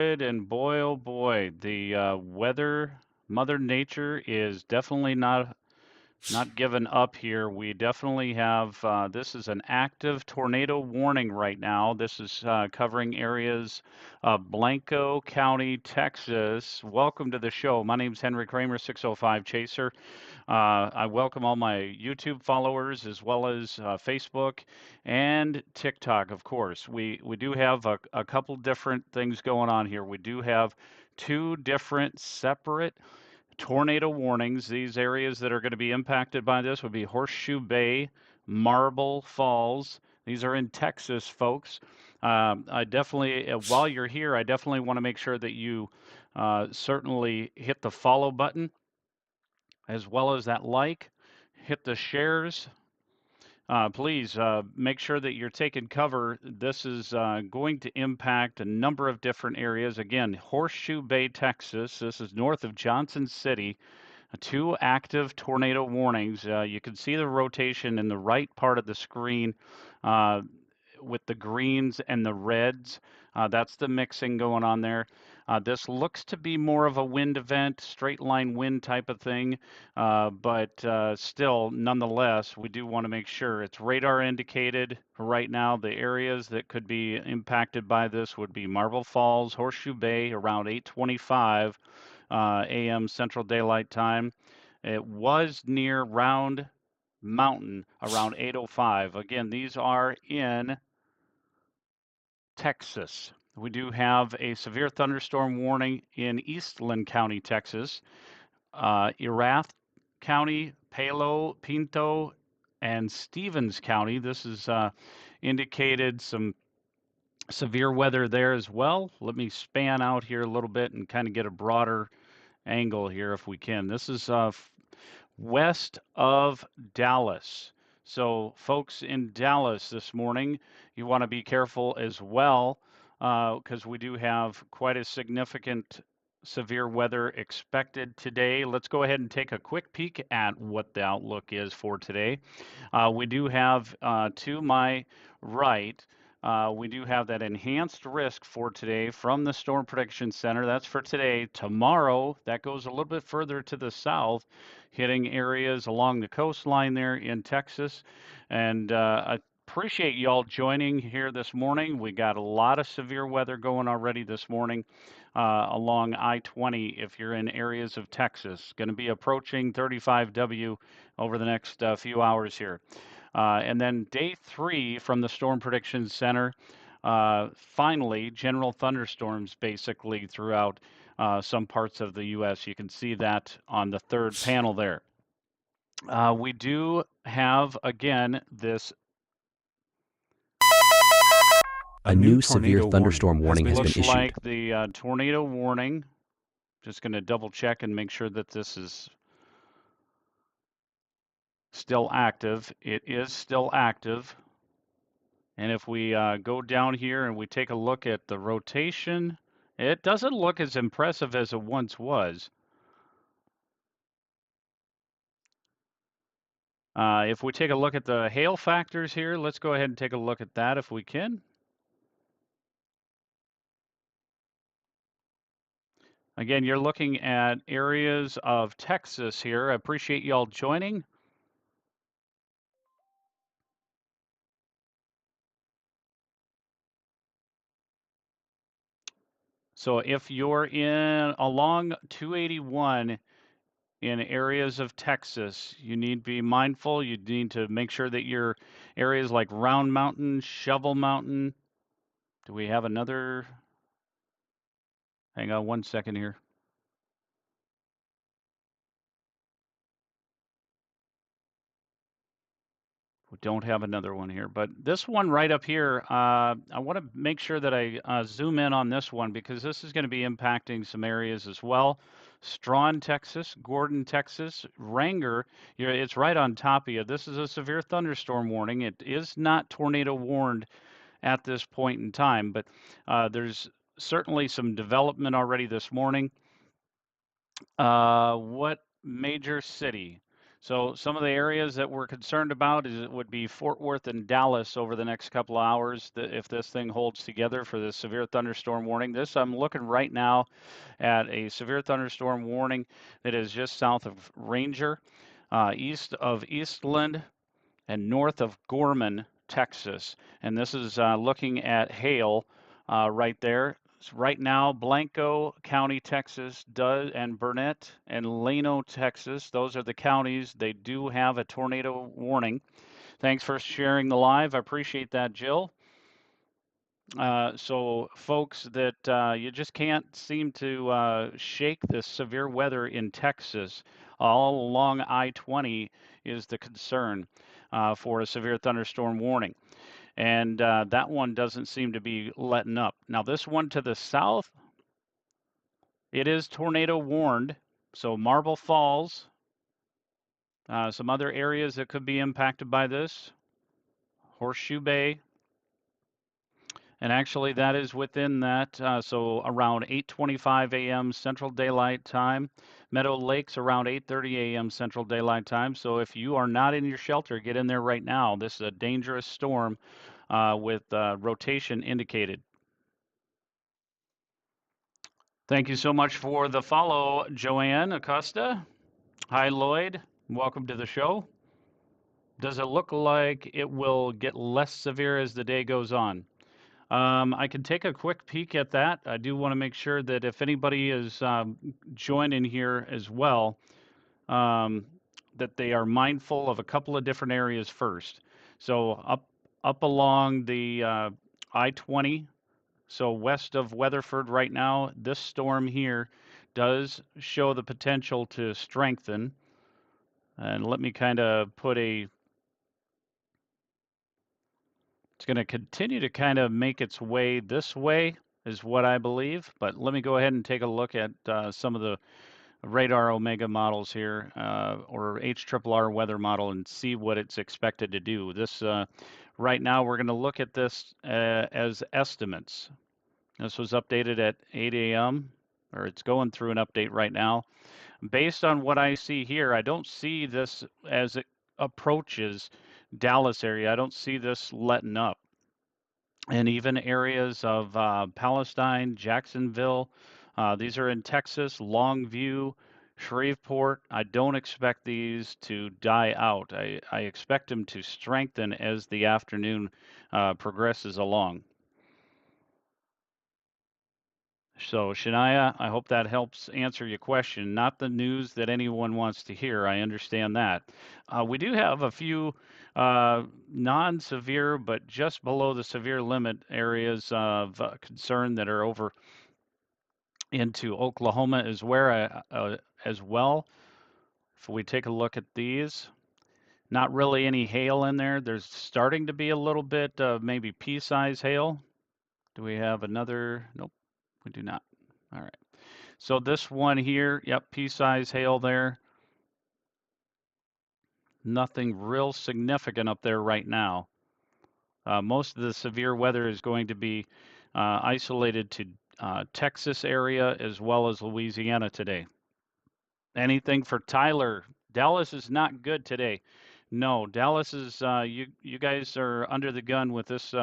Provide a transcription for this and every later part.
And boy, oh boy, the weather, Mother Nature is definitely not giving up here. We definitely have, this is an active tornado warning right now. This is covering areas of Blanco County, Texas. Welcome to the show. My name's Henry Kramer, 605 Chaser. I welcome all my YouTube followers as well as Facebook and TikTok, of course. We do have a couple different things going on here. We do have two different separate tornado warnings. These areas that are going to be impacted by this would be Horseshoe Bay, Marble Falls. These are in Texas, folks. I definitely, while you're here, I definitely want to make sure that you certainly hit the follow button as well as that like, hit the shares. Please make sure that you're taking cover. This is going to impact a number of different areas. Again, Horseshoe Bay, Texas. This is north of Johnson City. Two active tornado warnings. You can see the rotation in the right part of the screen uh, with the greens and the reds. That's the mixing going on there. This looks to be more of a wind event, straight line wind type of thing, but still, nonetheless, we do want to make sure it's radar indicated right now. The areas that could be impacted by this would be Marble Falls, Horseshoe Bay around 8:25 a.m. Central Daylight Time. It was near Round Mountain around 8:05. Again, these are in Texas. We do have a severe thunderstorm warning in Eastland County, Texas, Erath County, Palo, Pinto, and Stevens County. This is indicated some severe weather there as well. Let me span out here a little bit and kind of get a broader angle here if we can. This is west of Dallas. So, folks in Dallas this morning, you want to be careful as well because we do have quite a significant severe weather expected today. Let's go ahead and take a quick peek at what the outlook is for today. We do have to my right, we do have that enhanced risk for today from the Storm Prediction Center. That's for today. Tomorrow, that goes a little bit further to the south, hitting areas along the coastline there in Texas. And I appreciate y'all joining here this morning. We got a lot of severe weather going already this morning along I-20 if you're in areas of Texas. Going to be approaching 35W over the next few hours here. And then day 3 from the Storm Prediction Center, finally, general thunderstorms basically throughout some parts of the U.S. You can see that on the third panel there. We do have, again, this. A new severe thunderstorm warning has been Looks issued. like the tornado warning. Just going to double check and make sure that this is still active. It is still active. And if we go down here and we take a look at the rotation, it doesn't look as impressive as it once was. If we take a look at the hail factors here, let's go ahead and take a look at that if we can. Again, you're looking at areas of Texas here. I appreciate y'all joining. So if you're in along 281 in areas of Texas, you need to be mindful. You need to make sure that your areas like Round Mountain, Shovel Mountain. Do we have another? Hang on one second here. We don't have another one here, but this one right up here, I want to make sure that I zoom in on this one because this is going to be impacting some areas as well. Strawn, Texas, Gordon, Texas, Ranger, it's right on top of you. This is a severe thunderstorm warning. It is not tornado warned at this point in time, but there's certainly some development already this morning. What major city? So some of the areas that we're concerned about is it would be Fort Worth and Dallas over the next couple of hours if this thing holds together for the severe thunderstorm warning. This I'm looking right now at a severe thunderstorm warning that is just south of Ranger, east of Eastland, and north of Gorman, Texas. And this is looking at hail right there. So right now, Blanco County, Texas, does and Burnett and Llano, Texas. Those are the counties. They do have a tornado warning. Thanks for sharing the live. I appreciate that, Jill. So, folks, that you just can't seem to shake this severe weather in Texas. All along I-20 is the concern for a severe thunderstorm warning. And that one doesn't seem to be letting up. Now, this one to the south, it is tornado warned. So, Marble Falls, some other areas that could be impacted by this, Horseshoe Bay, and actually, that is within that. So around 8:25 a.m. Central Daylight Time. Meadow Lakes around 8:30 a.m. Central Daylight Time. So if you are not in your shelter, get in there right now. This is a dangerous storm with rotation indicated. Thank you so much for the follow, Joanne Acosta. Hi, Lloyd. Welcome to the show. Does it look like it will get less severe as the day goes on? I can take a quick peek at that. I do want to make sure that if anybody is joining here as well, um, that they are mindful of a couple of different areas first. So up along the I-20, so west of Weatherford right now, this storm here does show the potential to strengthen. And let me kind of put a It's going to continue to kind of make its way this way, is what I believe. But let me go ahead and take a look at some of the radar Omega models here, or HRRR weather model, and see what it's expected to do. This right now, we're going to look at this as estimates. This was updated at 8 a.m., or it's going through an update right now. Based on what I see here, I don't see this as it approaches Dallas area. I don't see this letting up. And even areas of Palestine, Jacksonville, these are in Texas, Longview, Shreveport. I don't expect these to die out. I expect them to strengthen as the afternoon progresses along. So, Shania, I hope that helps answer your question. Not the news that anyone wants to hear. I understand that. We do have a few non-severe, but just below the severe limit areas of concern that are over into Oklahoma as well. If we take a look at these, not really any hail in there. There's starting to be a little bit of maybe pea-size hail. Do we have another? Nope, we do not. All right. So this one here, yep, pea-size hail there. Nothing real significant up there right now. Most of the severe weather is going to be isolated to Texas area as well as Louisiana today. Anything for Tyler? Dallas is not good today. No, Dallas is, you guys are under the gun with this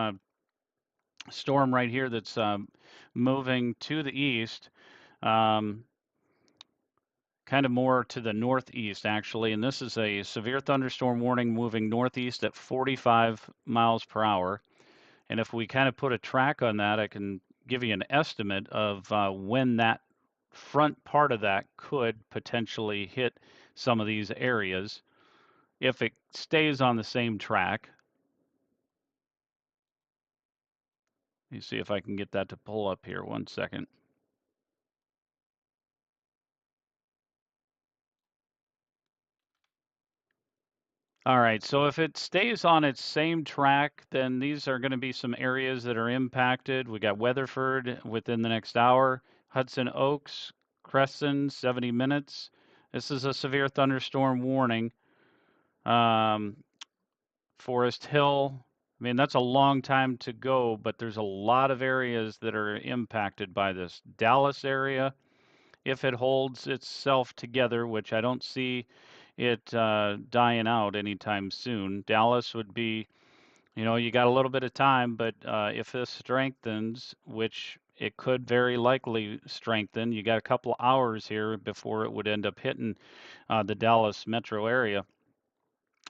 storm right here that's moving to the east. Um, kind of more to the northeast, actually. And this is a severe thunderstorm warning moving northeast at 45 miles per hour. And if we kind of put a track on that, I can give you an estimate of when that front part of that could potentially hit some of these areas if it stays on the same track. Let me see if I can get that to pull up here. One second. All right, so if it stays on its same track, then these are going to be some areas that are impacted. We got Weatherford within the next hour, Hudson Oaks, Crescent, 70 minutes. This is a severe thunderstorm warning. Forest Hill, I mean, that's a long time to go, but there's a lot of areas that are impacted by this. Dallas area, if it holds itself together, which I don't see it dying out anytime soon. Dallas would be, you got a little bit of time, but if this strengthens, which it could very likely strengthen, you got a couple hours here before it would end up hitting the Dallas metro area.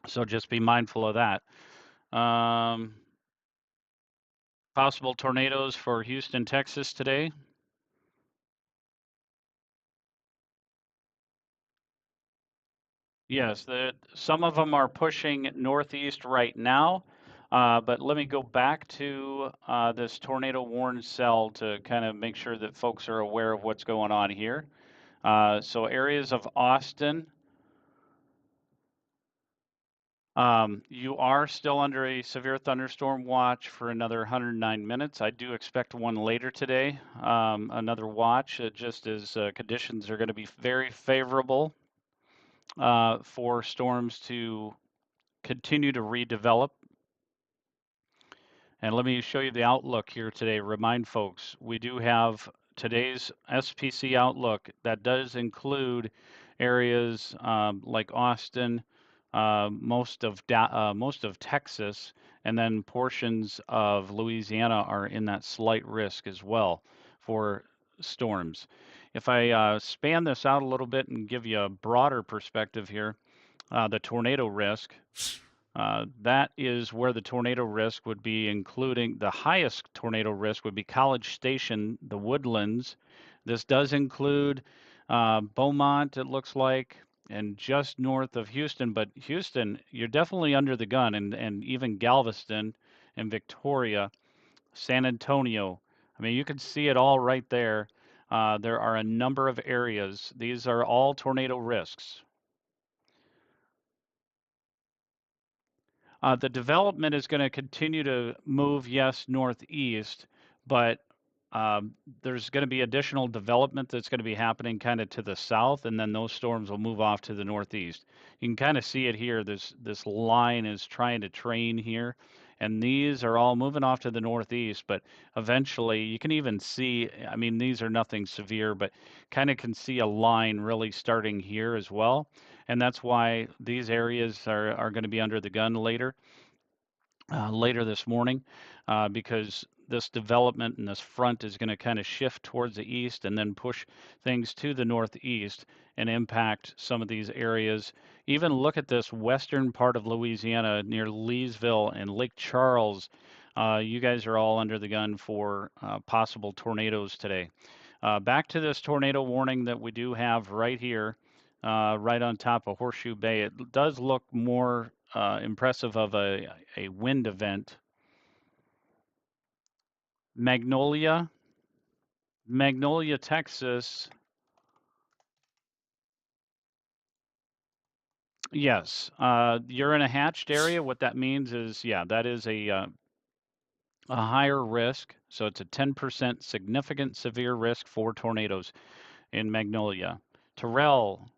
So just be mindful of that. Um, Possible tornadoes for Houston, Texas today. Yes, some of them are pushing northeast right now, but let me go back to this tornado warn cell to kind of make sure that folks are aware of what's going on here. So areas of Austin, you are still under a severe thunderstorm watch for another 109 minutes. I do expect one later today, another watch, just as conditions are going to be very favorable for storms to continue to redevelop. And let me show you the outlook here today. Remind folks, we do have today's SPC outlook that does include areas like Austin, most of Texas, and then portions of Louisiana are in that slight risk as well for storms. If I span this out a little bit and give you a broader perspective here, the tornado risk. That is where the tornado risk would be, including the highest tornado risk would be College Station, the Woodlands. This does include Beaumont, it looks like, and just north of Houston. But Houston, you're definitely under the gun, and even Galveston and Victoria, San Antonio. I mean, you can see it all right there. There are a number of areas. These are all tornado risks. The development is going to continue to move, yes, northeast, but um, there's going to be additional development that's going to be happening kind of to the south, and then those storms will move off to the northeast. You can kind of see it here. This line is trying to train here, and these are all moving off to the northeast, but eventually you can even see, I mean, these are nothing severe, but kind of can see a line really starting here as well. And that's why these areas are going to be under the gun later this morning, because this development and this front is going to kind of shift towards the east and then push things to the northeast and impact some of these areas. Even look at this western part of Louisiana near Leesville and Lake Charles. You guys are all under the gun for possible tornadoes today. Back to this tornado warning that we do have right here, right on top of Horseshoe Bay. It does look more impressive of a wind event. Magnolia, Magnolia, Texas. Yes, you're in a hatched area. What that means is, yeah, that is a higher risk. So it's a 10% significant severe risk for tornadoes in Magnolia. Terrell,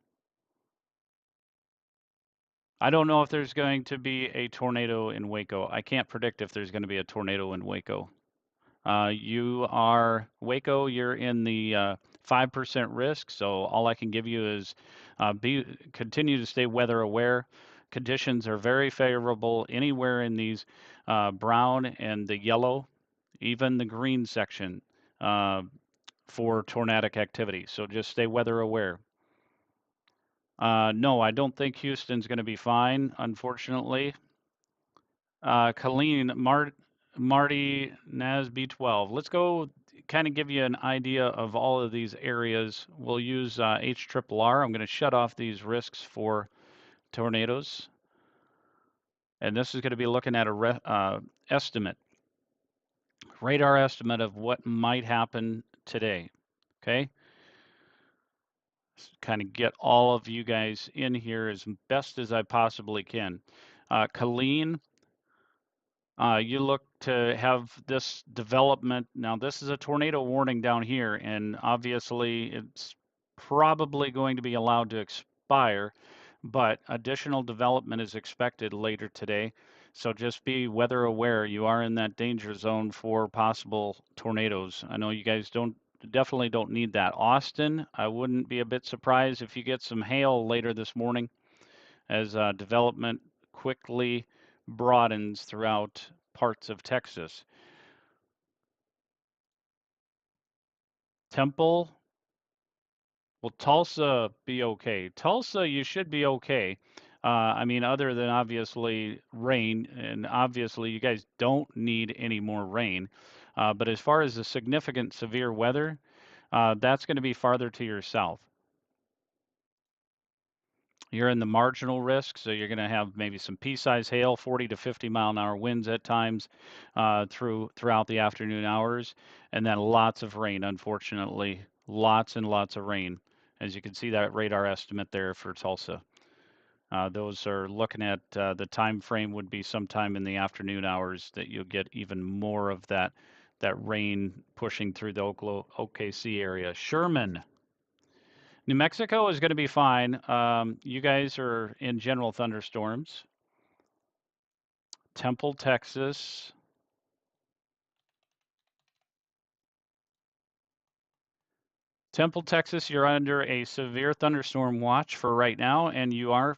I don't know if there's going to be a tornado in Waco. I can't predict if there's going to be a tornado in Waco. You are Waco, you're in the 5% risk, so all I can give you is continue to stay weather aware. Conditions are very favorable anywhere in these brown and the yellow, even the green section uh, for tornadic activity. So just stay weather aware. No, I don't think Houston's going to be fine, unfortunately. Colleen, Marty, NAS B12. Let's go kind of give you an idea of all of these areas. We'll use HRRR. I'm going to shut off these risks for tornadoes. And this is going to be looking at a estimate, radar estimate of what might happen today. Okay? Kind of get all of you guys in here as best as I possibly can. Colleen, you look to have this development. Now, this is a tornado warning down here, and obviously it's probably going to be allowed to expire, but additional development is expected later today. So just be weather aware. You are in that danger zone for possible tornadoes. I know you guys definitely don't need that. Austin, I wouldn't be a bit surprised if you get some hail later this morning. as development quickly broadens throughout parts of Texas. Temple, will Tulsa be okay? Tulsa, you should be okay. I mean, other than obviously rain, and obviously you guys don't need any more rain. But as far as the significant severe weather, that's going to be farther to your south. You're in the marginal risk, so you're going to have maybe some pea-sized hail, 40 to 50-mile-an-hour winds at times throughout the afternoon hours, and then lots of rain, unfortunately. Lots and lots of rain. As you can see that radar estimate there for Tulsa. Those are looking at the time frame would be sometime in the afternoon hours that you'll get even more of that rain pushing through the OKC area. Sherman, New Mexico is going to be fine. You guys are in general thunderstorms. Temple, Texas. Temple, Texas, you're under a severe thunderstorm watch for right now, and you are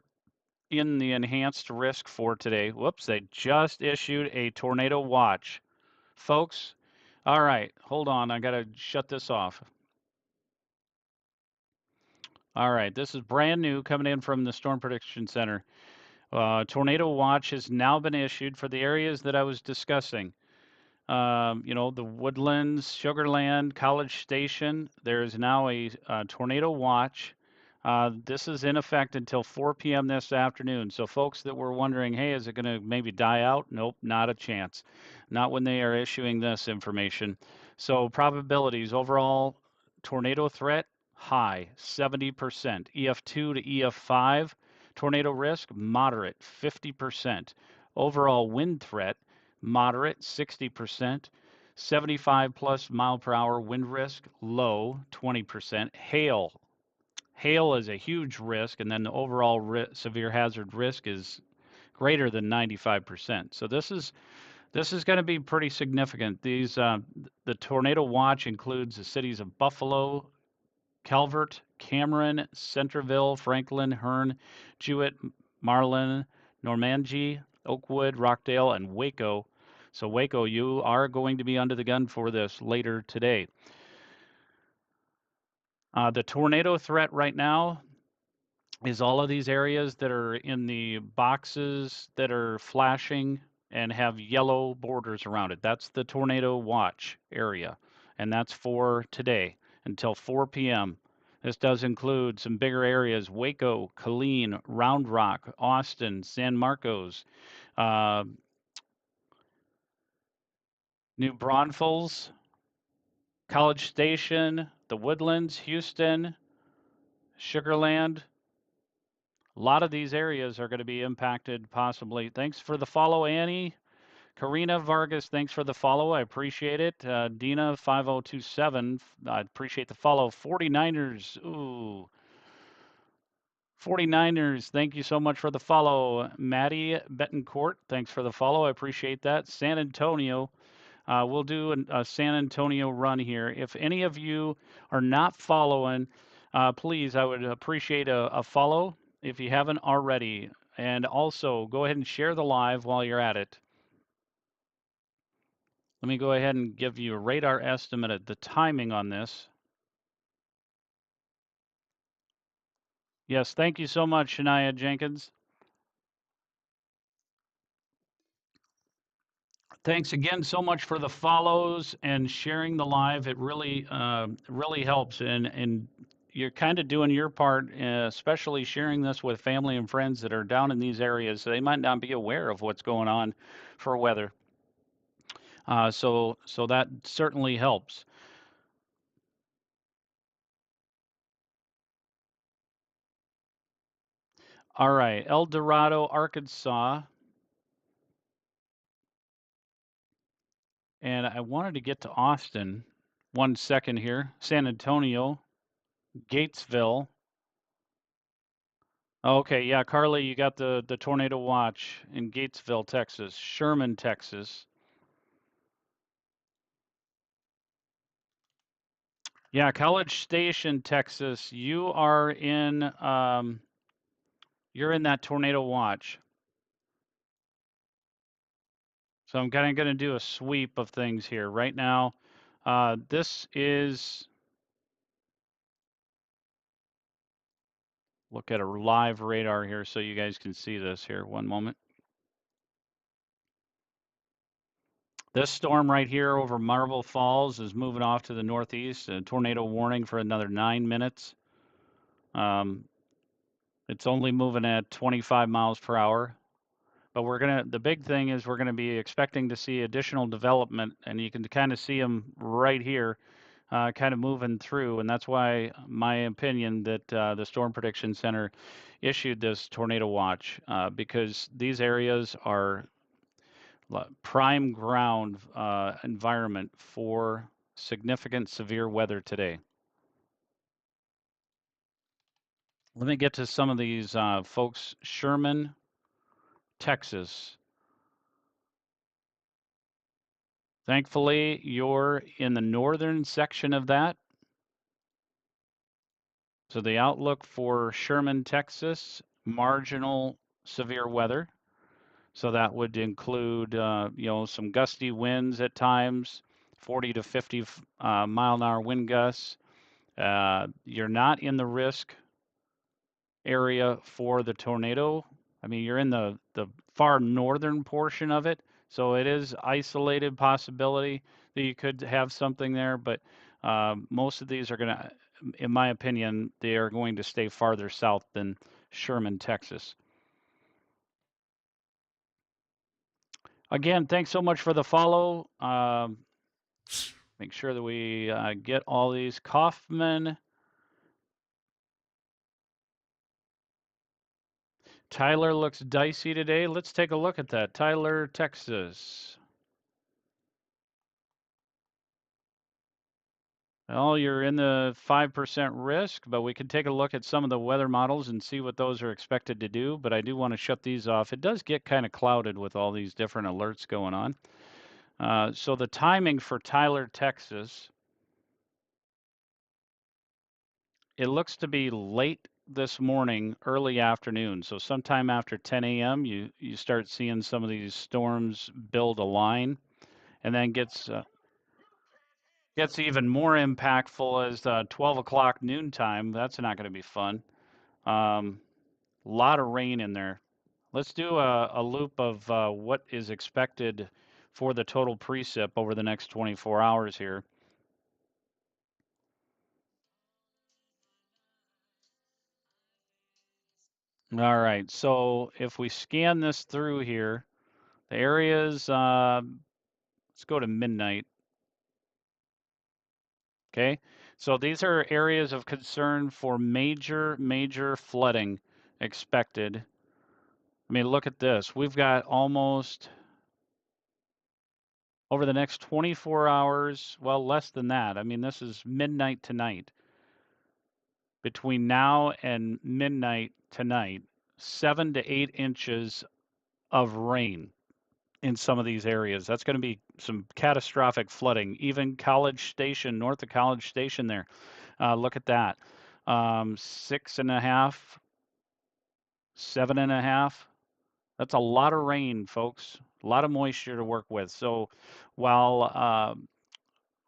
in the enhanced risk for today. Whoops, they just issued a tornado watch. Folks, all right, hold on. I got to shut this off. All right, this is brand new coming in from the Storm Prediction Center. Tornado watch has now been issued for the areas that I was discussing. The Woodlands, Sugarland, College Station. There is now a tornado watch. This is in effect until 4 p.m. this afternoon. So, folks that were wondering, hey, is it going to maybe die out? Nope, not a chance. Not when they are issuing this information. So, probabilities overall tornado threat high, 70%. EF2 to EF5, tornado risk moderate, 50%. Overall wind threat moderate, 60%. 75 plus mile per hour wind risk, low, 20%. Hail is a huge risk, and then the overall severe hazard risk is greater than 95%. So this is going to be pretty significant. The tornado watch includes the cities of Buffalo, Calvert, Cameron, Centerville, Franklin, Hearn, Jewett, Marlin, Normandy, Oakwood, Rockdale, and Waco. So Waco, you are going to be under the gun for this later today. The tornado threat right now is all of these areas that are in the boxes that are flashing and have yellow borders around it. That's the tornado watch area, and that's for today until 4 p.m. This does include some bigger areas: Waco, Killeen, Round Rock, Austin, San Marcos, uh, New Braunfels, College Station, the Woodlands, Houston, Sugarland. A lot of these areas are going to be impacted possibly. Thanks for the follow, Annie. Karina Vargas, thanks for the follow. I appreciate it. Dina 5027, I appreciate the follow. 49ers, ooh. 49ers, thank you so much for the follow. Maddie Betancourt, thanks for the follow. I appreciate that. San Antonio, we'll do a San Antonio run here. If any of you are not following, please, I would appreciate a follow if you haven't already. And also, go ahead and share the live while you're at it. Let me go ahead and give you a radar estimate of the timing on this. Yes, thank you so much, Shania Jenkins. Thanks again so much for the follows and sharing the live. It really helps, and you're kind of doing your part, especially sharing this with family and friends that are down in these areas. They might not be aware of what's going on for weather. So that certainly helps. All right, El Dorado, Arkansas. And I wanted to get to Austin. 1 second here. San Antonio, Gatesville. Okay, yeah, Carly, you got the tornado watch in Gatesville, Texas, Sherman, Texas. Yeah, College Station, Texas. You are in You're in that tornado watch. So I'm kind of going to do a sweep of things here right now. This is, look at a live radar here so you guys can see this here. One moment. This storm right here over Marble Falls is moving off to the northeast. A tornado warning for another 9 minutes. Um, it's only moving at 25 miles per hour. But the big thing is we're gonna be expecting to see additional development, and you can kind of see them right here, kind of moving through, and that's why my opinion that the Storm Prediction Center issued this tornado watch, because these areas are prime ground environment for significant severe weather today. Let me get to some of these folks. Sherman, Texas. Thankfully, you're in the northern section of that. So the outlook for Sherman, Texas, marginal severe weather. So that would include, some gusty winds at times, 40 to 50 mile an hour wind gusts. You're not in the risk area for the tornado. I mean, you're in the far northern portion of it, so it is isolated possibility that you could have something there, but most of these are going to, in my opinion, they are going to stay farther south than Sherman, Texas. Again, thanks so much for the follow. Make sure that we get all these. Kaufman, Tyler looks dicey today. Let's take a look at that. Tyler, Texas. Well, you're in the 5% risk, but we can take a look at some of the weather models and see what those are expected to do. But I do want to shut these off. It does get kind of clouded with all these different alerts going on. So the timing for Tyler, Texas, it looks to be late this morning, early afternoon. So sometime after 10 a.m., you start seeing some of these storms build a line, and then gets even more impactful as 12 o'clock noontime. That's not going to be fun. Um, Lot of rain in there. Let's do a loop of what is expected for the total precip over the next 24 hours here. All right, so if we scan this through here, the areas, let's go to midnight. Okay, so these are areas of concern for major flooding expected. I mean, look at this. We've got almost over the next 24 hours, well, less than that. I mean, this is midnight tonight. Between now and midnight tonight, 7 to 8 inches of rain in some of these areas. That's going to be some catastrophic flooding. Even College Station, north of College Station there. Look at that. 6.5, 7.5. That's a lot of rain, folks. A lot of moisture to work with. So while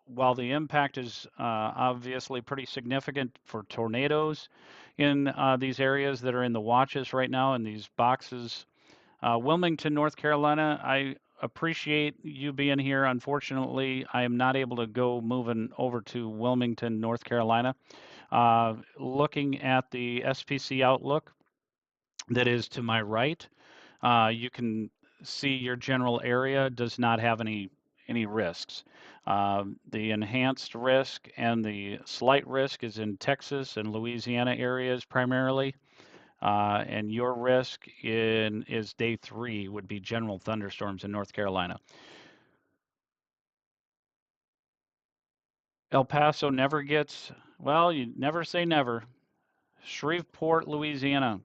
while the impact is obviously pretty significant for tornadoes in these areas that are in the watches right now in these boxes, Wilmington, North Carolina, I appreciate you being here. Unfortunately, I am not able to go moving over to Wilmington, North Carolina. Looking at the SPC outlook that is to my right, you can see your general area does not have any risks. The enhanced risk and the slight risk is in Texas and Louisiana areas primarily. And your risk is day 3 would be general thunderstorms in North Carolina. El Paso never gets, well, you never say never. Shreveport, Louisiana.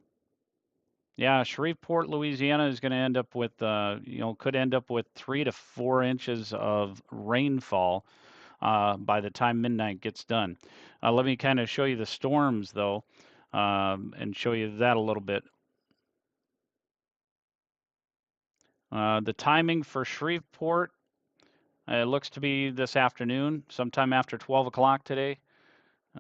Yeah, Shreveport, Louisiana is going to end up with, could end up with 3 to 4 inches of rainfall by the time midnight gets done. Let me kind of show you the storms, though, and show you that a little bit. The timing for Shreveport, it looks to be this afternoon, sometime after 12 o'clock today,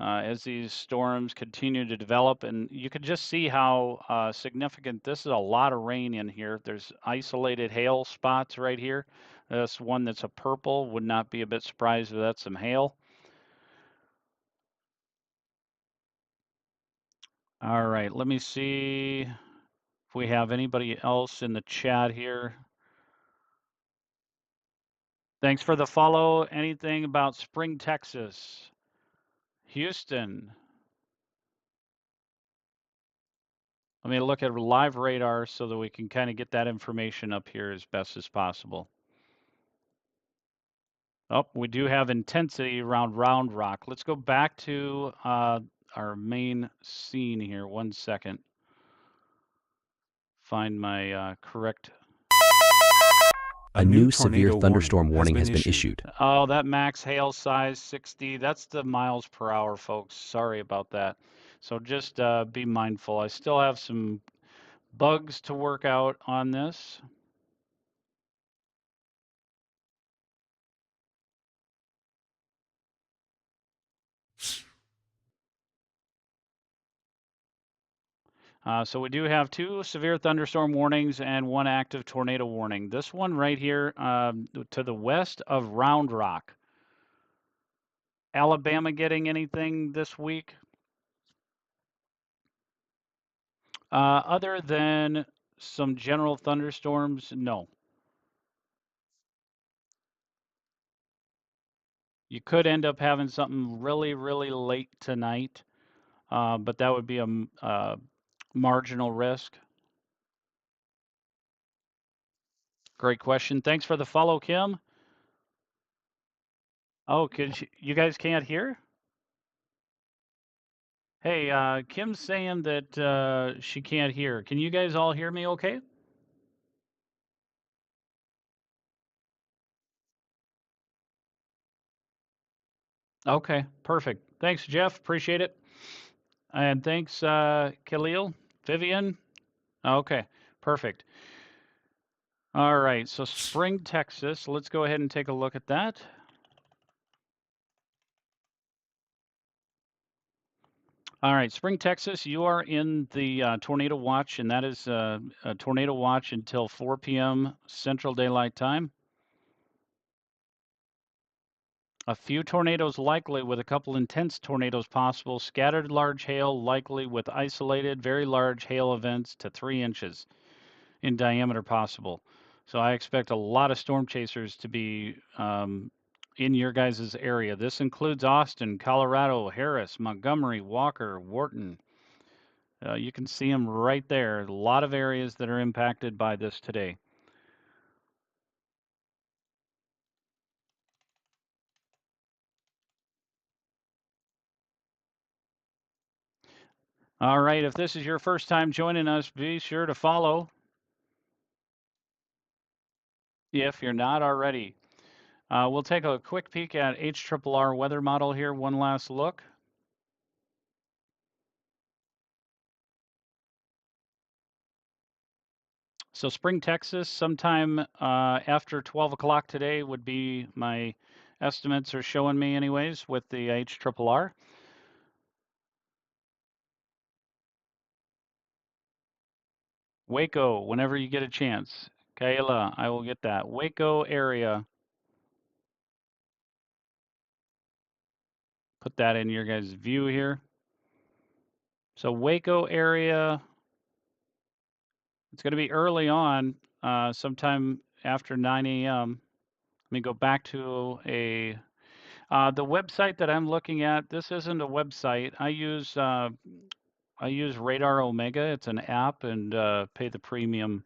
as these storms continue to develop. And you can just see how significant this is. A lot of rain in here. There's isolated hail spots right here. This one that's a purple, would not be a bit surprised if that's some hail. All right, let me see if we have anybody else in the chat here. Thanks for the follow. Anything about Spring, Texas? Houston. Let me look at live radar so that we can kind of get that information up here as best as possible. Oh, we do have intensity around Round Rock. Let's go back to our main scene here. 1 second. Find my correct. A new severe thunderstorm warning has been issued. Oh, that max hail size 60. That's the miles per hour, folks. Sorry about that. So just be mindful. I still have some bugs to work out on this. So we do have 2 severe thunderstorm warnings and 1 active tornado warning. This one right here to the west of Round Rock. Alabama getting anything this week? Other than some general thunderstorms, no. You could end up having something really, really late tonight, but that would be a marginal risk. Great question. Thanks for the follow, Kim. Oh, you guys can't hear? Hey, Kim's saying that she can't hear. Can you guys all hear me okay? Okay, perfect. Thanks, Jeff. Appreciate it. And thanks, Khalil, Vivian. Okay, perfect. All right, so Spring, Texas. Let's go ahead and take a look at that. All right, Spring, Texas, you are in the tornado watch, and that is a tornado watch until 4 p.m. Central Daylight Time. A few tornadoes likely with a couple intense tornadoes possible. Scattered large hail likely with isolated very large hail events to 3 inches in diameter possible. So I expect a lot of storm chasers to be in your guys' area. This includes Austin, Colorado, Harris, Montgomery, Walker, Wharton. You can see them right there. A lot of areas that are impacted by this today. All right, if this is your first time joining us, be sure to follow if you're not already. We'll take a quick peek at HRRR weather model here, one last look. So Spring, Texas, sometime after 12 o'clock today would be my estimates are showing me anyways with the HRRR. Waco, whenever you get a chance. Kayla, I will get that. Waco area. Put that in your guys' view here. So Waco area, it's going to be early on, sometime after 9 a.m. Let me go back to the website that I'm looking at. This isn't a website. I use Radar Omega. It's an app and pay the premium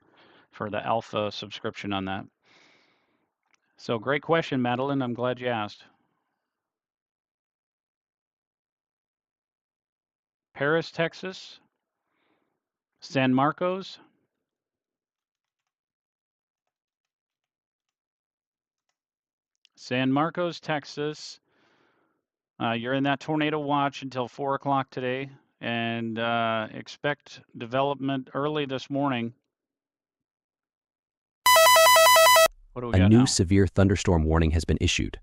for the alpha subscription on that. So great question, Madeline. I'm glad you asked. Paris, Texas. San Marcos. San Marcos, Texas. You're in that tornado watch until 4 o'clock today, and expect development early this morning. What do we A got new now? severe thunderstorm warning has been issued.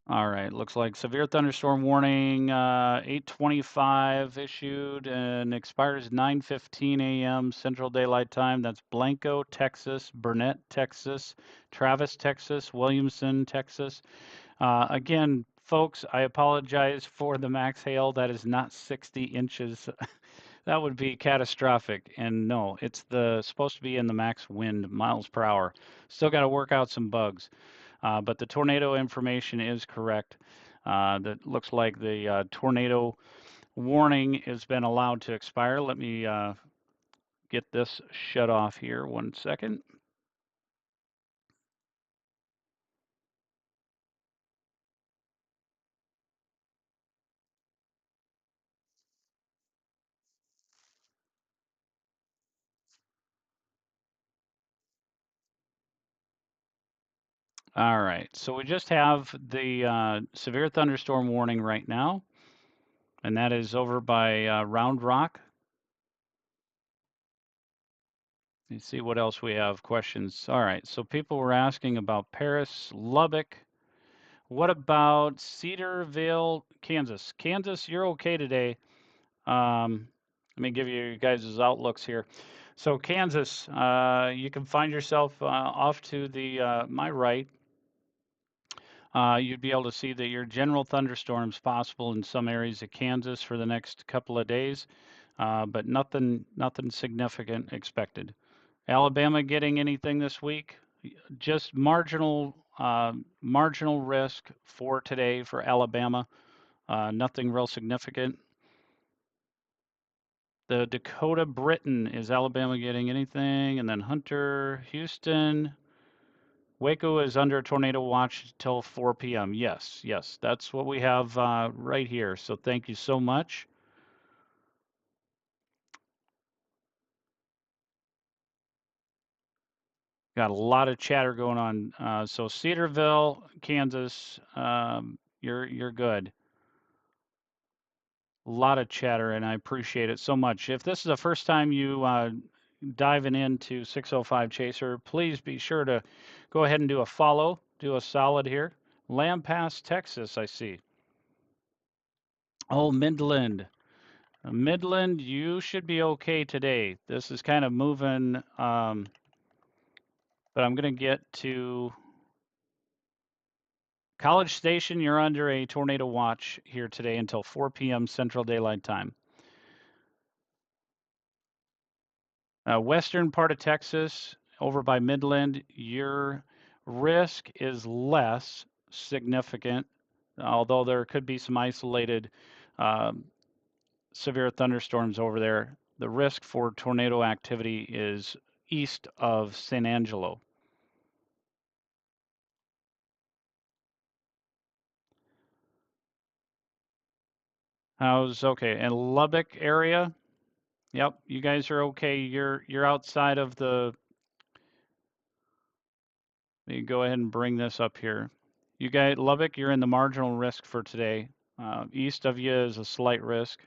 All right, looks like severe thunderstorm warning, 8:25 issued and expires 9:15 a.m. Central Daylight Time. That's Blanco, Texas, Burnett, Texas, Travis, Texas, Williamson, Texas. Again, folks, I apologize for the max hail. That is not 60 inches. That would be catastrophic. And no, it's the supposed to be in the max wind miles per hour. Still got to work out some bugs. But the tornado information is correct. That looks like the tornado warning has been allowed to expire. Let me get this shut off here 1 second. All right, so we just have the severe thunderstorm warning right now, and that is over by Round Rock. Let's see what else we have questions. All right, so people were asking about Paris, Lubbock. What about Cedarville, Kansas? Kansas, you're okay today. Let me give you guys' outlooks here. So Kansas, you can find yourself off to the my right. You'd be able to see that your general thunderstorms possible in some areas of Kansas for the next couple of days, but nothing significant expected. Alabama getting anything this week? Just marginal risk for today for Alabama. Nothing real significant. The Dakota Britain, is Alabama getting anything? And then Hunter, Houston, Waco is under tornado watch till 4 p.m. Yes, yes, that's what we have right here. So thank you so much. Got a lot of chatter going on. So Cedarville, Kansas, you're good. A lot of chatter, and I appreciate it so much. If this is the first time you diving into 605 Chaser, please be sure to go ahead and do a follow, do a solid here. Lamb Pass, Texas, I see. Oh, Midland. Midland, you should be okay today. This is kind of moving, but I'm going to get to College Station. You're under a tornado watch here today until 4 p.m. Central Daylight Time. Western part of Texas, over by Midland, your risk is less significant, although there could be some isolated um, severe thunderstorms over there. The risk for tornado activity is east of San Angelo. How's okay? And Lubbock area? Yep, you guys are okay. You're outside of the. Let me go ahead and bring this up here. You guys, Lubbock, you're in the marginal risk for today. East of you is a slight risk.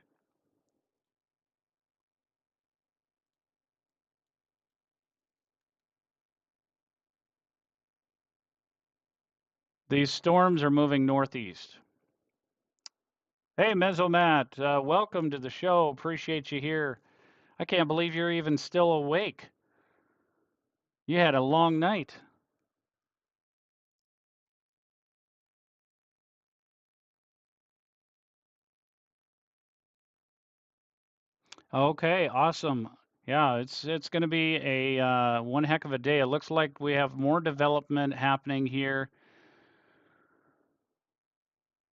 These storms are moving northeast. Hey, Mesomat, welcome to the show. Appreciate you here. I can't believe you're even still awake. You had a long night. Okay, awesome. Yeah, it's going to be a one heck of a day. It looks like we have more development happening here.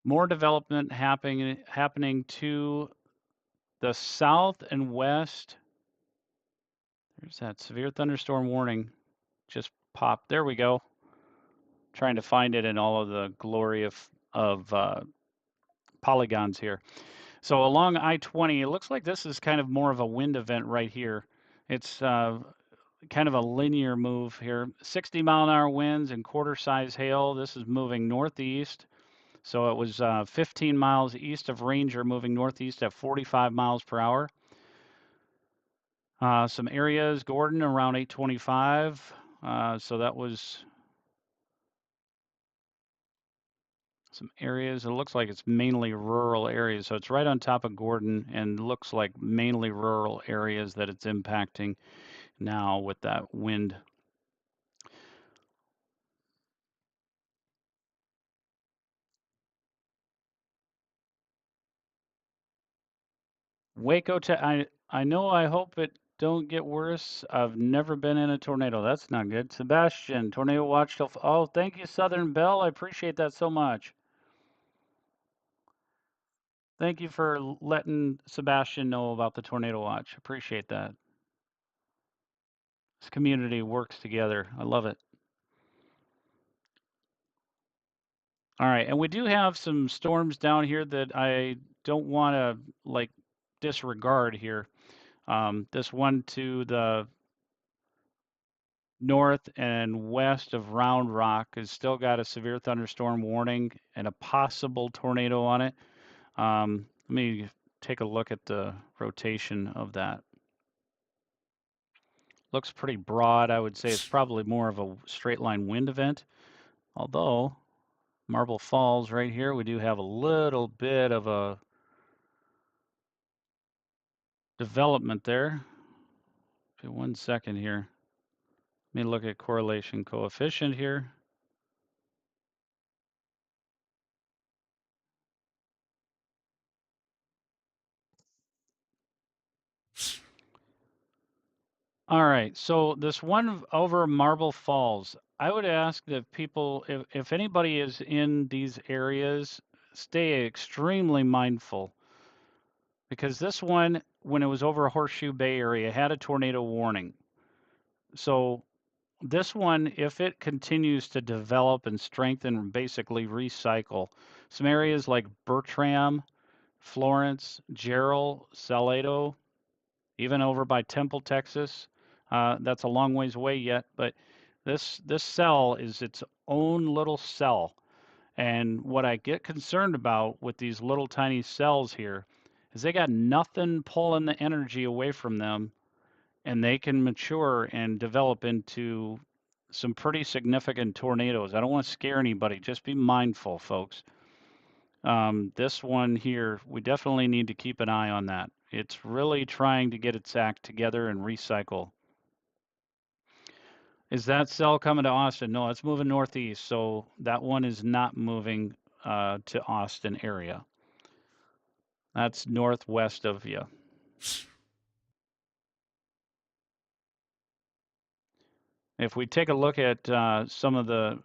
More development happening to the south and west. There's that severe thunderstorm warning just popped. There we go. Trying to find it in all of the glory of polygons here. So along I-20, it looks like this is kind of more of a wind event right here. It's kind of a linear move here. 60-mile-an-hour winds and quarter-size hail. This is moving northeast. So it was 15 miles east of Ranger, moving northeast at 45 miles per hour. Some areas, Gordon around 825. So that was some areas. It looks like it's mainly rural areas. So it's right on top of Gordon and looks like mainly rural areas that it's impacting now with that wind. Waco, I know, I hope it don't get worse. I've never been in a tornado. That's not good. Sebastian, tornado watch till, oh, thank you, Southern Belle. I appreciate that so much. Thank you for letting Sebastian know about the tornado watch. Appreciate that. This community works together. I love it. All right, and we do have some storms down here that I don't want to like disregard here. This one to the north and west of Round Rock has still got a severe thunderstorm warning and a possible tornado on it. Let me take a look at the rotation of that. Looks pretty broad. I would say it's probably more of a straight line wind event, although Marble Falls right here, we do have a little bit of a development there. Okay, 1 second here. Let me look at correlation coefficient here. All right, so this one over Marble Falls, I would ask that people, if anybody is in these areas, stay extremely mindful because this one, when it was over Horseshoe Bay area, had a tornado warning. So this one, if it continues to develop and strengthen and basically recycle, some areas like Bertram, Florence, Gerald, Salado, even over by Temple, Texas. That's a long ways away yet, but this cell is its own little cell. And what I get concerned about with these little tiny cells here is they got nothing pulling the energy away from them, and they can mature and develop into some pretty significant tornadoes. I don't want to scare anybody. Just be mindful, folks. This one here, we definitely need to keep an eye on that. It's really trying to get its act together and recycle. Is that cell coming to Austin? No, it's moving northeast, so that one is not moving to Austin area. That's northwest of you. If we take a look at some of the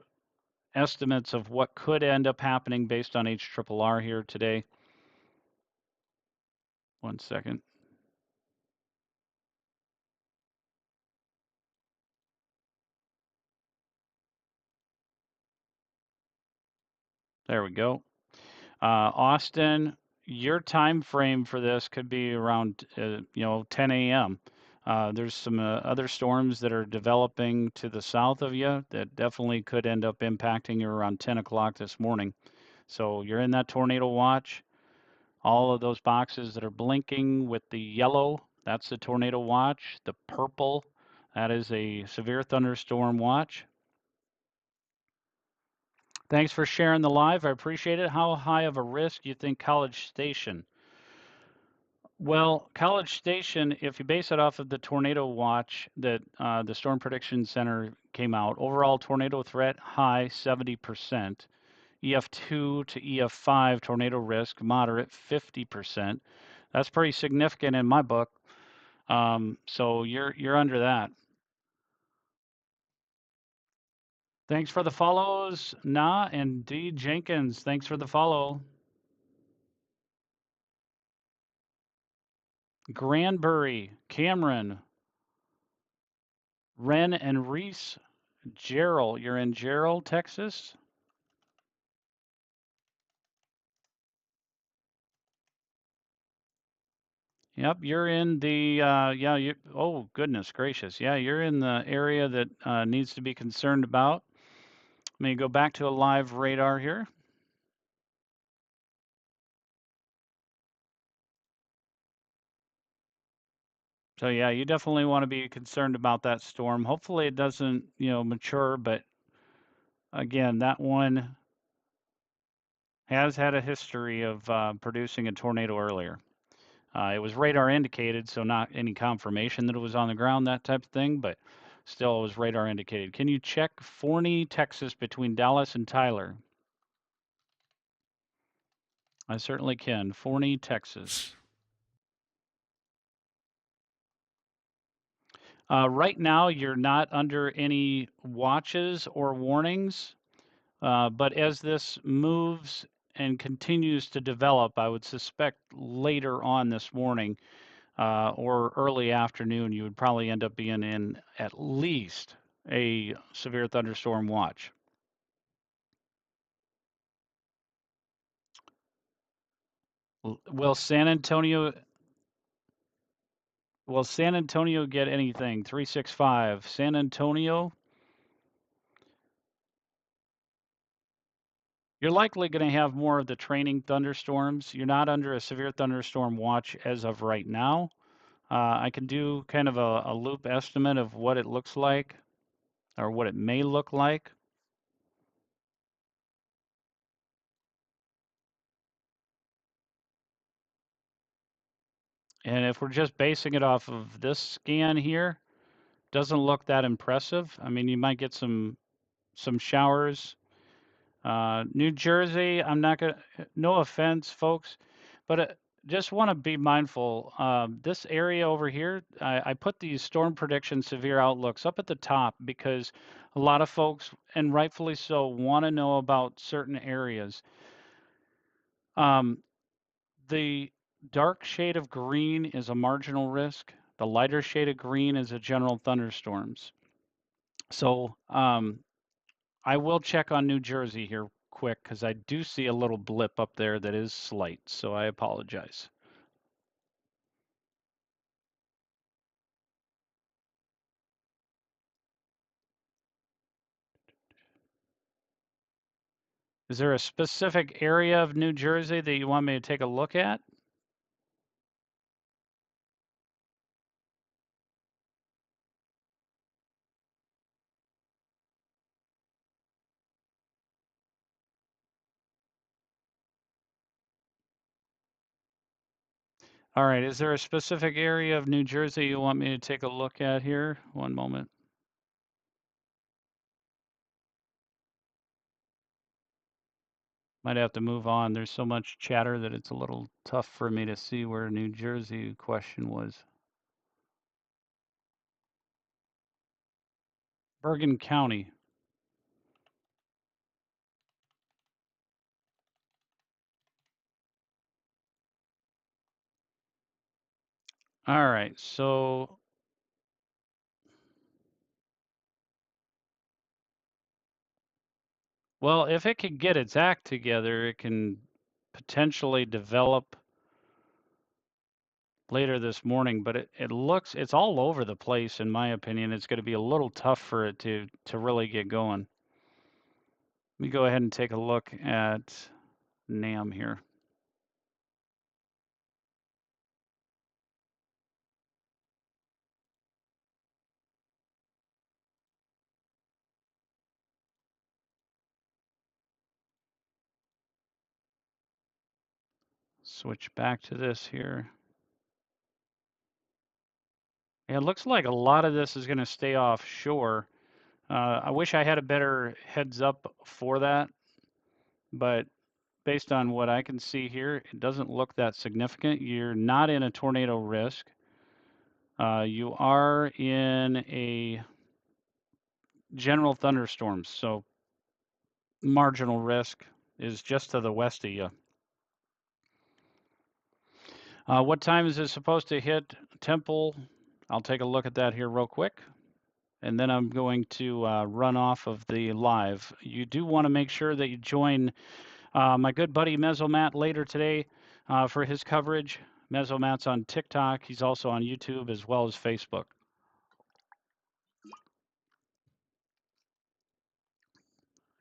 estimates of what could end up happening based on HRRR here today. 1 second. There we go. Austin, your time frame for this could be around 10 a.m. There's some other storms that are developing to the south of you that definitely could end up impacting you around 10 o'clock this morning. So you're in that tornado watch. All of those boxes that are blinking with the yellow, that's the tornado watch. The purple, that is a severe thunderstorm watch. Thanks for sharing the live. I appreciate it. How high of a risk do you think College Station? Well, College Station, if you base it off of the tornado watch that the Storm Prediction Center came out, overall tornado threat high 70%, EF2 to EF5 tornado risk moderate 50%. That's pretty significant in my book. So you're under that. Thanks for the follows, Na and D Jenkins. Thanks for the follow. Granbury, Cameron, Ren and Reese, Gerald. You're in Gerald, Texas? Yep, you're in the yeah, oh goodness gracious. Yeah, you're in the area that needs to be concerned about. Let me go back to a live radar here. So yeah, you definitely want to be concerned about that storm. Hopefully it doesn't, mature, but again, that one has had a history of producing a tornado earlier. It was radar indicated, so not any confirmation that it was on the ground, that type of thing, but still it was radar indicated. Can you check Forney, Texas, between Dallas and Tyler? I certainly can. Forney, Texas. Right now, you're not under any watches or warnings, but as this moves and continues to develop, I would suspect later on this morning or early afternoon, you would probably end up being in at least a severe thunderstorm watch. Will San Antonio get anything? 365. San Antonio, you're likely going to have more of the training thunderstorms. You're not under a severe thunderstorm watch as of right now. I can do kind of a loop estimate of what it looks like or what it may look like. And if we're just basing it off of this scan here, doesn't look that impressive. I mean, you might get some showers. New Jersey, I'm not gonna. No offense, folks, but just want to be mindful. This area over here, I put these storm prediction severe outlooks up at the top because a lot of folks, and rightfully so, want to know about certain areas. Um, the dark shade of green is a marginal risk. The lighter shade of green is a general thunderstorms. So I will check on New Jersey here quick because I do see a little blip up there that is slight, so I apologize. Is there a specific area of New Jersey that you want me to take a look at? All right, is there a specific area of New Jersey you want me to take a look at here? One moment. Might have to move on. There's so much chatter that it's a little tough for me to see where New Jersey question was. Bergen County. All right, so well, if it can get its act together, it can potentially develop later this morning, but it's all over the place in my opinion. It's going to be a little tough for it to really get going. Let me go ahead and take a look at NAM here. Switch back to this here. Yeah, it looks like a lot of this is going to stay offshore. I wish I had a better heads up for that, but based on what I can see here, it doesn't look that significant. You're not in a tornado risk. You are in a general thunderstorm, so marginal risk is just to the west of you. What time is it supposed to hit Temple? I'll take a look at that here real quick. And then I'm going to run off of the live. You do want to make sure that you join my good buddy Mesomat later today for his coverage. Mesomat's on TikTok. He's also on YouTube as well as Facebook.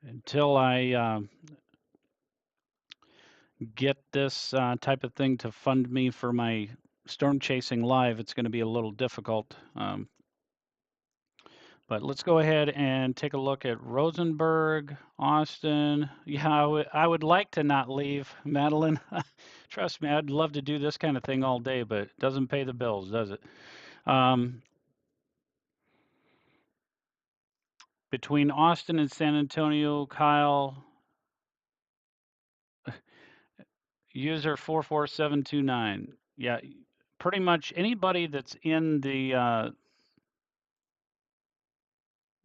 Until I get this type of thing to fund me for my storm chasing live, it's going to be a little difficult. But let's go ahead and take a look at Rosenberg, Austin. Yeah, I would like to not leave, Madeline. Trust me, I'd love to do this kind of thing all day, but it doesn't pay the bills, does it? Um, between Austin and San Antonio, Kyle, user 44729. Yeah, pretty much anybody that's in the,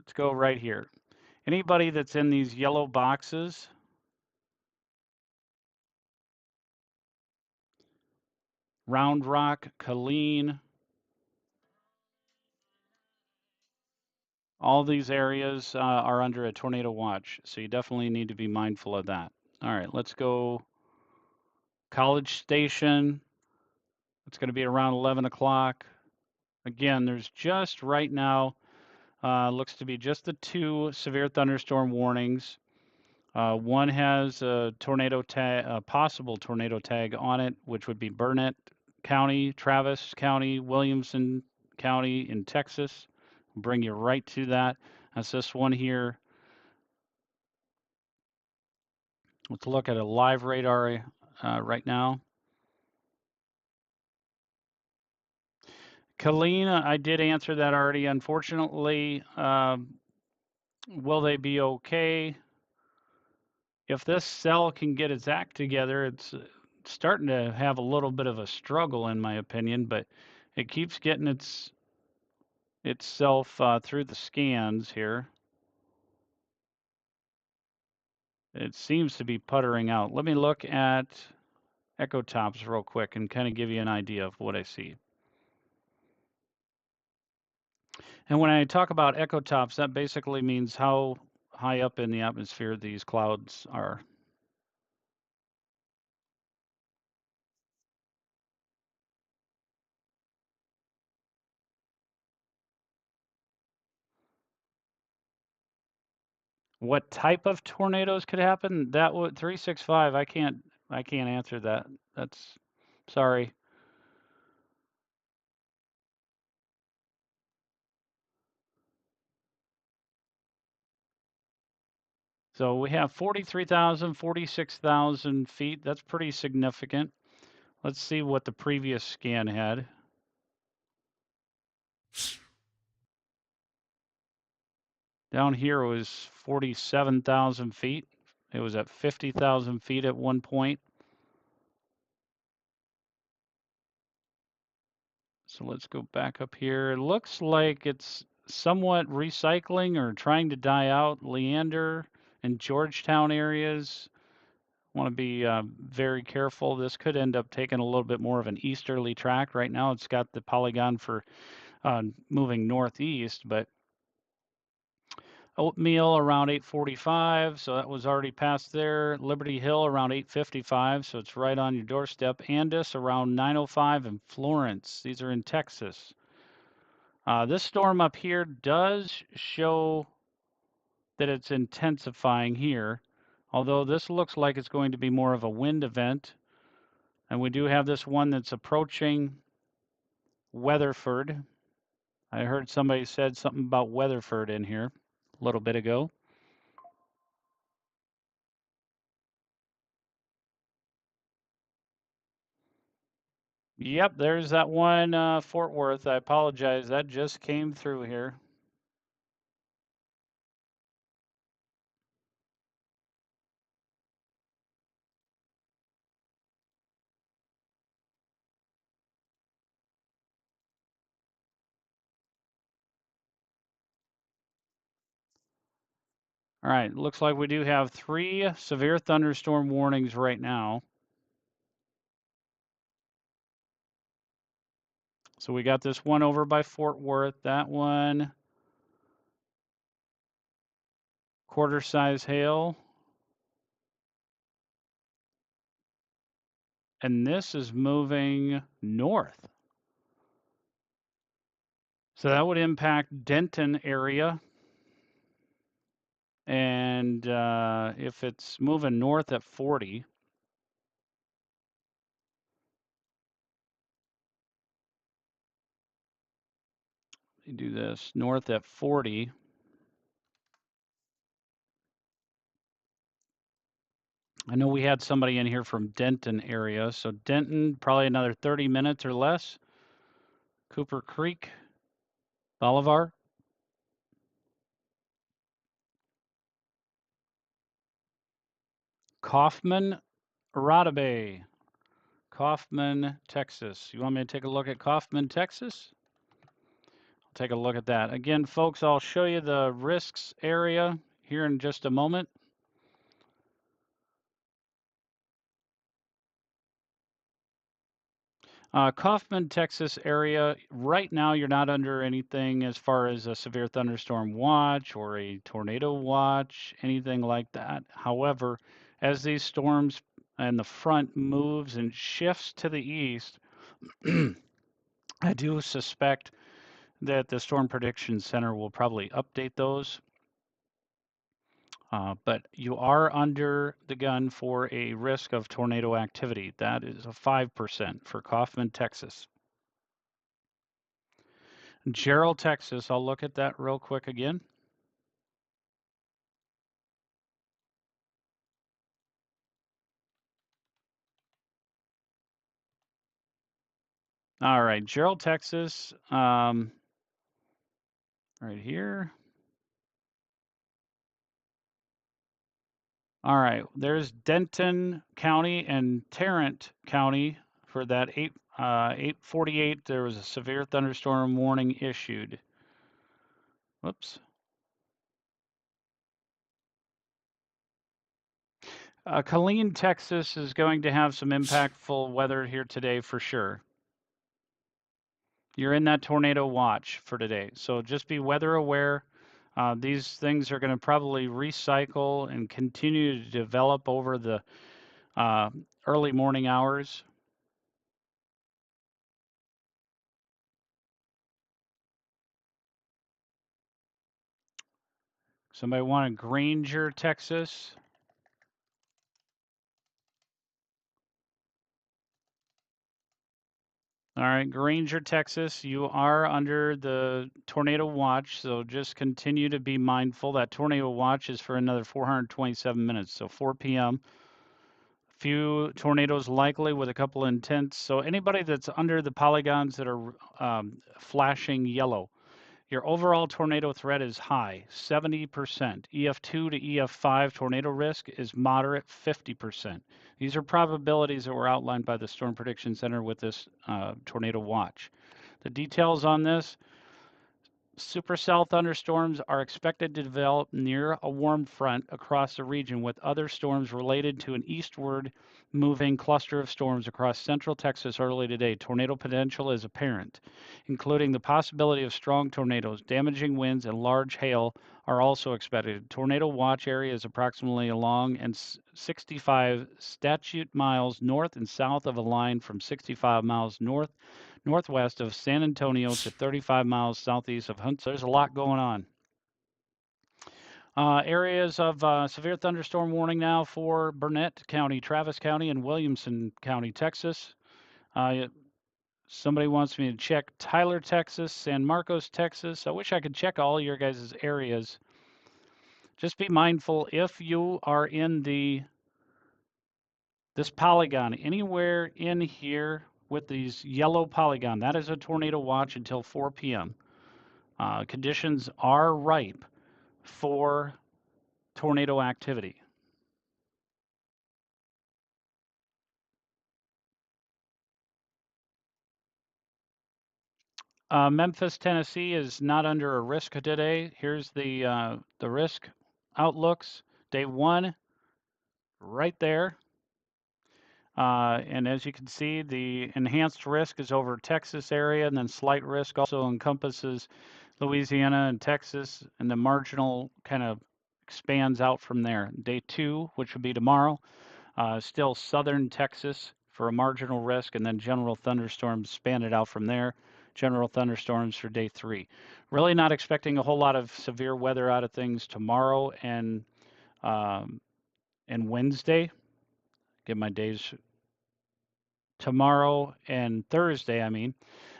let's go right here. Anybody that's in these yellow boxes, Round Rock, Colleen, all these areas are under a tornado watch, so you definitely need to be mindful of that. All right, let's go College Station. It's going to be around 11 o'clock. Again, there's just right now, looks to be just the two severe thunderstorm warnings. One has a tornado tag, a possible tornado tag on it, which would be Burnett County, Travis County, Williamson County in Texas. I'll bring you right to that. That's this one here. Let's look at a live radar right now. Colleen, I did answer that already. Unfortunately, will they be okay? If this cell can get its act together, it's starting to have a little bit of a struggle, in my opinion, but it keeps getting itself through the scans here. It seems to be puttering out. Let me look at echo tops real quick and kind of give you an idea of what I see. And when I talk about echo tops, that basically means how high up in the atmosphere these clouds are. What type of tornadoes could happen? That would 365. I can't answer that. That's sorry. So we have 43,000, 46,000 feet. That's pretty significant. Let's see what the previous scan had. Down here it was 47,000 feet. It was at 50,000 feet at one point. So let's go back up here. It looks like it's somewhat recycling or trying to die out. Leander and Georgetown areas. Want to be very careful. This could end up taking a little bit more of an easterly track. Right now it's got the polygon for moving northeast, but Oatmeal around 8:45, so that was already past there. Liberty Hill around 8:55, so it's right on your doorstep. Andis around 9:05, and Florence. These are in Texas. This storm up here does show that it's intensifying here, although this looks like it's going to be more of a wind event. And we do have this one that's approaching Weatherford. I heard somebody said something about Weatherford in here a little bit ago. Yep, there's that one, Fort Worth. I apologize. That just came through here. All right, looks like we do have 3 severe thunderstorm warnings right now. So we got this one over by Fort Worth, that one, quarter size hail, and this is moving north. So that would impact Denton area. And if it's moving north at 40, let me do this. North at 40. I know we had somebody in here from Denton area. So Denton, probably another 30 minutes or less. Cooper Creek, Bolivar. Kaufman, Rodabay. Kaufman, Texas. You want me to take a look at Kaufman, Texas? I'll take a look at that. Again, folks, I'll show you the risks area here in just a moment. Kaufman, Texas area, right now you're not under anything as far as a severe thunderstorm watch or a tornado watch, anything like that. However, as these storms and the front moves and shifts to the east, I do suspect that the Storm Prediction Center will probably update those. But you are under the gun for a risk of tornado activity. That is a 5% for Kaufman, Texas. Gerald, Texas, I'll look at that real quick again. All right, Gerald, Texas, right here. All right, there's Denton County and Tarrant County for that 8:48. There was a severe thunderstorm warning issued. Whoops. Killeen, Texas is going to have some impactful weather here today for sure. You're in that tornado watch for today, so just be weather aware. These things are going to probably recycle and continue to develop over the early morning hours. Somebody want to Granger, Texas? All right, Granger, Texas, you are under the tornado watch, so just continue to be mindful. That tornado watch is for another 427 minutes, so 4 p.m. Few tornadoes likely with a couple intense. So anybody that's under the polygons that are flashing yellow, your overall tornado threat is high, 70%. EF2 to EF5 tornado risk is moderate, 50%. These are probabilities that were outlined by the Storm Prediction Center with this tornado watch. The details on this: supercell thunderstorms are expected to develop near a warm front across the region, with other storms related to an eastward moving cluster of storms across central Texas early today. Tornado potential is apparent, including the possibility of strong tornadoes. Damaging winds and large hail are also expected. Tornado watch area is approximately along and 65 statute miles north and south of a line from 65 miles northwest of San Antonio to 35 miles southeast of Hunt. So there's a lot going on. Areas of severe thunderstorm warning now for Burnett County, Travis County, and Williamson County, Texas. Somebody wants me to check Tyler, Texas, San Marcos, Texas. I wish I could check all your guys' areas. Just be mindful if you are in this polygon anywhere in here with these yellow polygon, that is a tornado watch until 4 p.m. Conditions are ripe for tornado activity. Memphis, Tennessee is not under a risk today. Here's the risk outlooks. Day 1, right there. And as you can see, the enhanced risk is over Texas area, and then slight risk also encompasses Louisiana and Texas, and the marginal kind of expands out from there. Day 2, which would be tomorrow, still southern Texas for a marginal risk, and then general thunderstorms expanded out from there. General thunderstorms for day 3. Really not expecting a whole lot of severe weather out of things tomorrow and Wednesday. Get my days. Tomorrow and Thursday, I mean.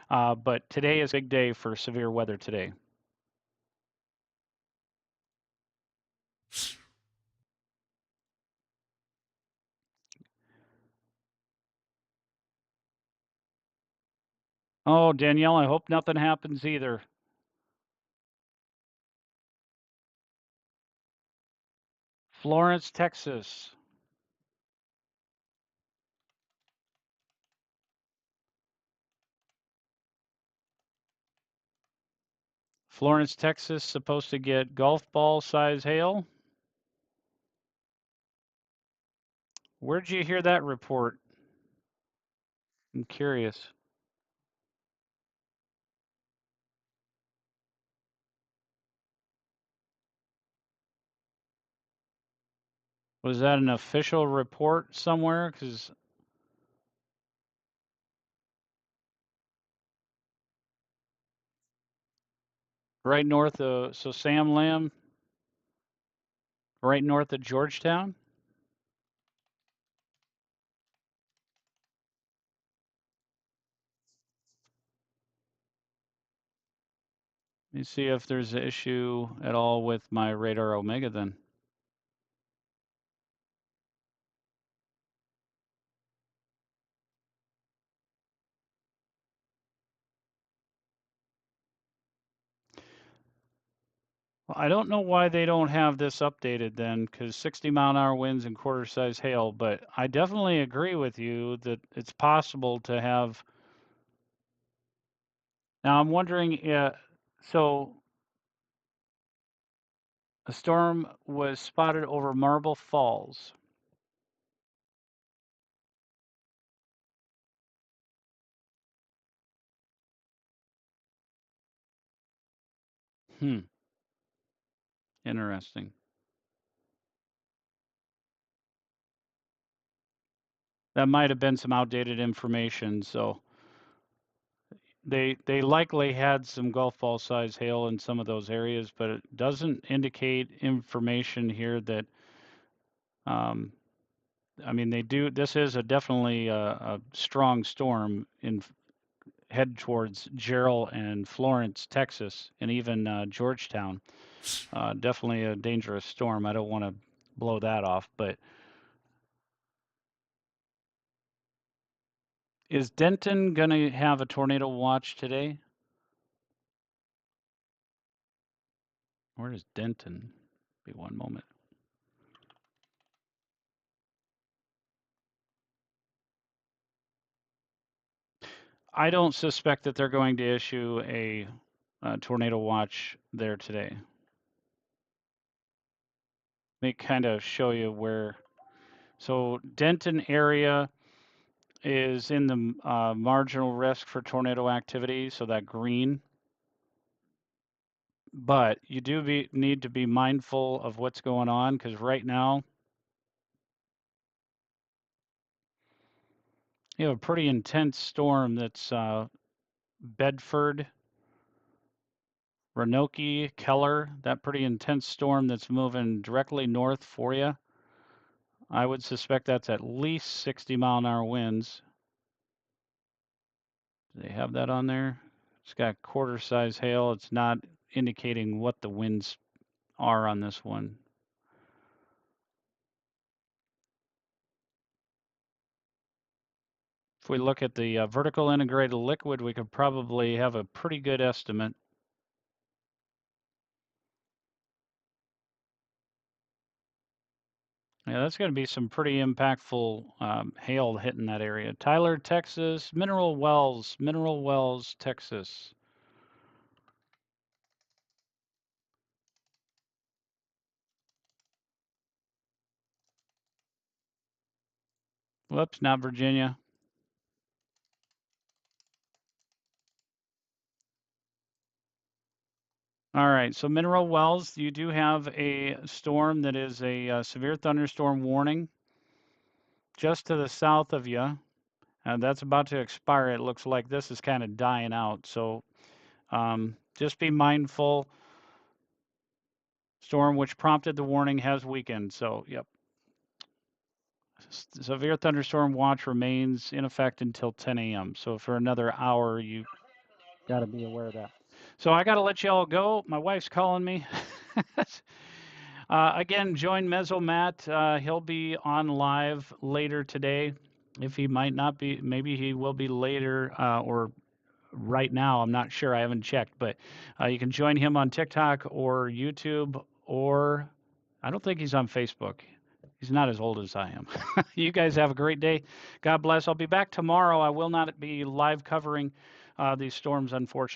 But today is a big day for severe weather today. Oh, Danielle, I hope nothing happens either. Florence, Texas. Florence, Texas, supposed to get golf ball size hail. Where'd you hear that report? I'm curious. Was that an official report somewhere? Because right north of, so Sam Lamb, right north of Georgetown? Let me see if there's an issue at all with my radar Omega then. Well, I don't know why they don't have this updated then, because 60-mile-an-hour winds and quarter-size hail, but I definitely agree with you that it's possible to have. Now I'm wondering, so a storm was spotted over Marble Falls. Hmm, interesting. That might have been some outdated information, so they likely had some golf ball size hail in some of those areas, but it doesn't indicate information here that um, I mean, they do. This is definitely a strong storm in head towards Gerald and Florence, Texas, and even Georgetown. Definitely a dangerous storm. I don't want to blow that off, but is Denton going to have a tornado watch today? Where is Denton? Be one moment. I don't suspect that they're going to issue a tornado watch there today. Let me kind of show you where. So Denton area is in the marginal risk for tornado activity, so that green. But you need to be mindful of what's going on because right now you have a pretty intense storm that's Bedford, Roanoke, Keller, that pretty intense storm that's moving directly north for you. I would suspect that's at least 60-mile-an-hour winds. Do they have that on there? It's got quarter size hail. It's not indicating what the winds are on this one. If we look at the vertical integrated liquid, we could probably have a pretty good estimate. Yeah, that's going to be some pretty impactful hail hitting that area. Tyler, Texas, Mineral Wells, Texas. Whoops, not Virginia. All right, so Mineral Wells, you do have a storm that is a severe thunderstorm warning just to the south of you. And that's about to expire. It looks like this is kind of dying out. So just be mindful. Storm which prompted the warning has weakened. So, yep. Severe thunderstorm watch remains in effect until 10 a.m. So for another hour, you Got to be aware of that. So I got to let y'all go. My wife's calling me. Again, join Mesomat. He'll be on live later today. If he might not be, maybe he will be later or right now. I'm not sure. I haven't checked, but you can join him on TikTok or YouTube, or I don't think he's on Facebook. He's not as old as I am. You guys have a great day. God bless. I'll be back tomorrow. I will not be live covering these storms, unfortunately.